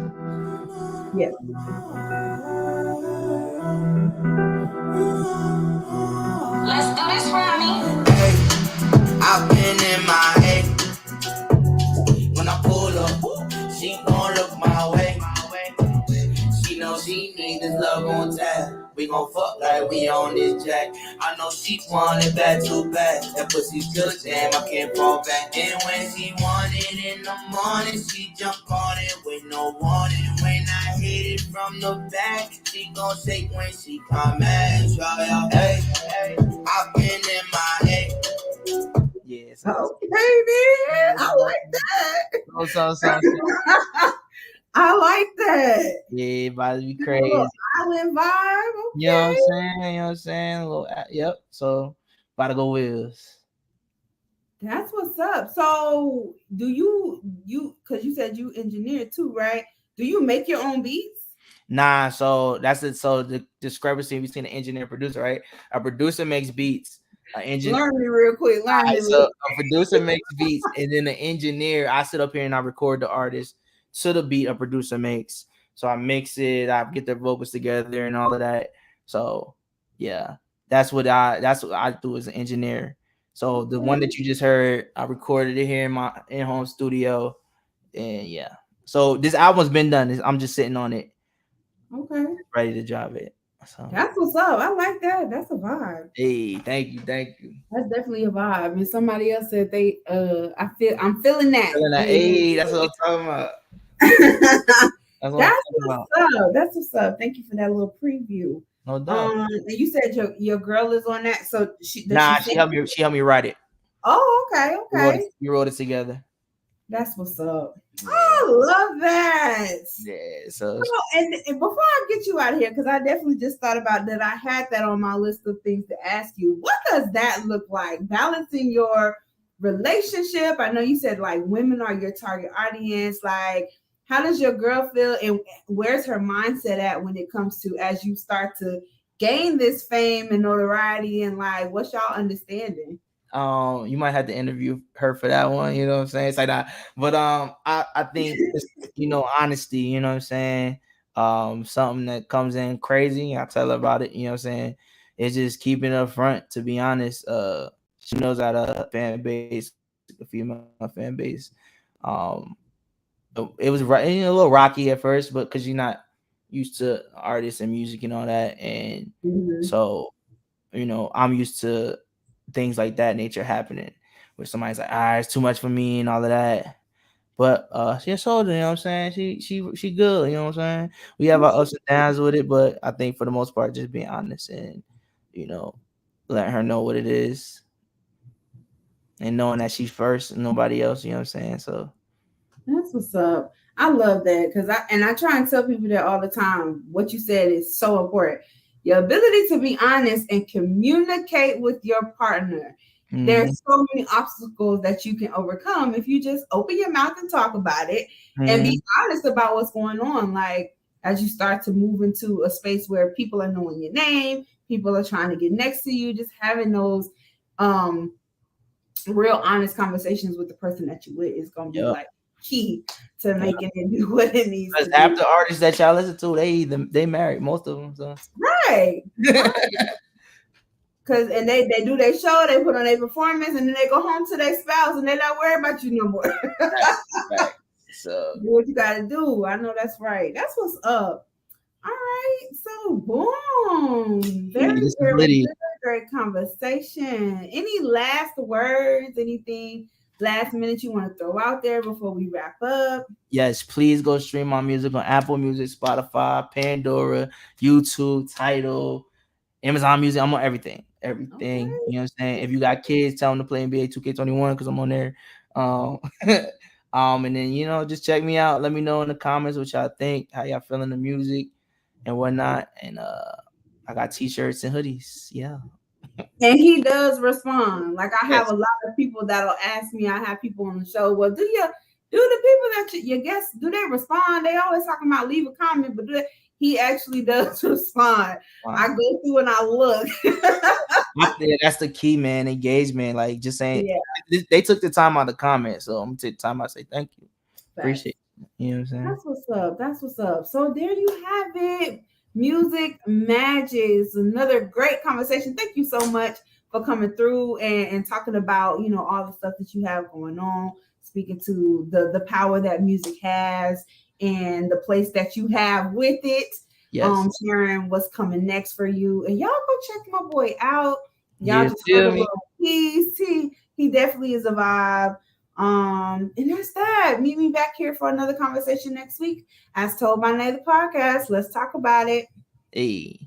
Yes. Let's do this, Ronnie. Hey, I've been in my head. When I pull up, she gon' look my way. She know she need this love on tap. We gon' fuck like we on this jack. I know she want it bad too bad. That pussy's good, damn, I can't fall back. And when she want it in the morning, she jump on it with no warning. When I hit it from the back, she gon' shake when she come at. Hey, I've been in my head. Yes. Okay, man. I like that. So. I like that. Yeah, about to be crazy. Island vibe. Okay. You know what I'm saying? A little, yep. So about to go Wills. That's what's up. So do you because you said you engineer too, right? Do you make your own beats? Nah, so that's it. So the discrepancy between the engineer and producer, right? A producer makes beats. An engineer. Learn me real quick. So a producer makes beats, and then the engineer, I sit up here and I record the artist to the beat a producer makes. So I mix it, I get the vocals together and all of that. So yeah, that's what I do as an engineer. So the one that you just heard, I recorded it here in my in-home studio, and yeah. So this album's been done. I'm just sitting on it. Okay. Ready to drop it. So that's what's up. I like that. That's a vibe. Hey, thank you. That's definitely a vibe. And somebody else said I'm feeling that. Hey, that's what I'm talking about. That's what's up. Thank you for that little preview. No doubt. And you said your girl is on that, so she helped me. She helped me write it. Oh, okay. We wrote it together. That's what's up. Yeah. I love that. Yeah. So and before I get you out of here, because I definitely just thought about that. I had that on my list of things to ask you. What does that look like? Balancing your relationship. I know you said like women are your target audience. Like, how does your girl feel, and where's her mindset at when it comes to as you start to gain this fame and notoriety, and like what's y'all understanding? You might have to interview her for that one, you know what I'm saying? It's like that. But I think it's, honesty, you know what I'm saying? Something that comes in crazy, I tell her about it, you know what I'm saying? It's just keeping it up front, to be honest. She knows that fan base, the female fan base. It was a little rocky at first, but because you're not used to artists and music and all that, and so I'm used to things like that nature happening, where somebody's like, it's too much for me and all of that. But she a soldier, you know what I'm saying? She good, you know what I'm saying? We have our ups and downs with it, but I think for the most part, just being honest and letting her know what it is, and knowing that she's first and nobody else, you know what I'm saying? So that's what's up. I love that because I try and tell people that all the time. What you said is so important. Your ability to be honest and communicate with your partner. There's so many obstacles that you can overcome if you just open your mouth and talk about it and be honest about what's going on. Like as you start to move into a space where people are knowing your name, people are trying to get next to you, just having those real honest conversations with the person that you with is gonna be like key to making it do what it needs to do. Half the artists that y'all listen to, they married, most of them. So right. Cause they do their show, they put on their performance, and then they go home to their spouse, and they're not worried about you no more. Right. So do what you gotta do. I know that's right. That's what's up. All right, so boom, very great conversation. Any last words? Anything last minute you want to throw out there before we wrap up? Yes, please go stream my music on Apple Music, Spotify, Pandora, YouTube, Tidal, Amazon Music. I'm on everything. Okay. You know what I'm saying? If you got kids, tell them to play NBA 2K21 because I'm on there. And then just check me out. Let me know in the comments what y'all think, how y'all feeling the music and whatnot. And I got t-shirts and hoodies. Yeah. And he does respond. Like I have a lot of people that'll ask me. I have people on the show. Well, do the people that your guests, do they respond? They always talking about leave a comment, but he actually does respond. Wow. I go through and I look. That's the key, man. Engagement. Like just saying they took the time out to comment. So I'm gonna take the time out to say thank you. Appreciate it. You know what I'm saying? That's what's up. So there you have it. Music Magics, another great conversation. Thank you so much for coming through and talking about all the stuff that you have going on, speaking to the power that music has and the place that you have with it. Yes. Sharing what's coming next for you. And y'all go check my boy out. Y'all just heard a little piece. He definitely is a vibe. And that's that. Meet me back here for another conversation next week. As told by Nay the podcast. Let's talk about it. Hey.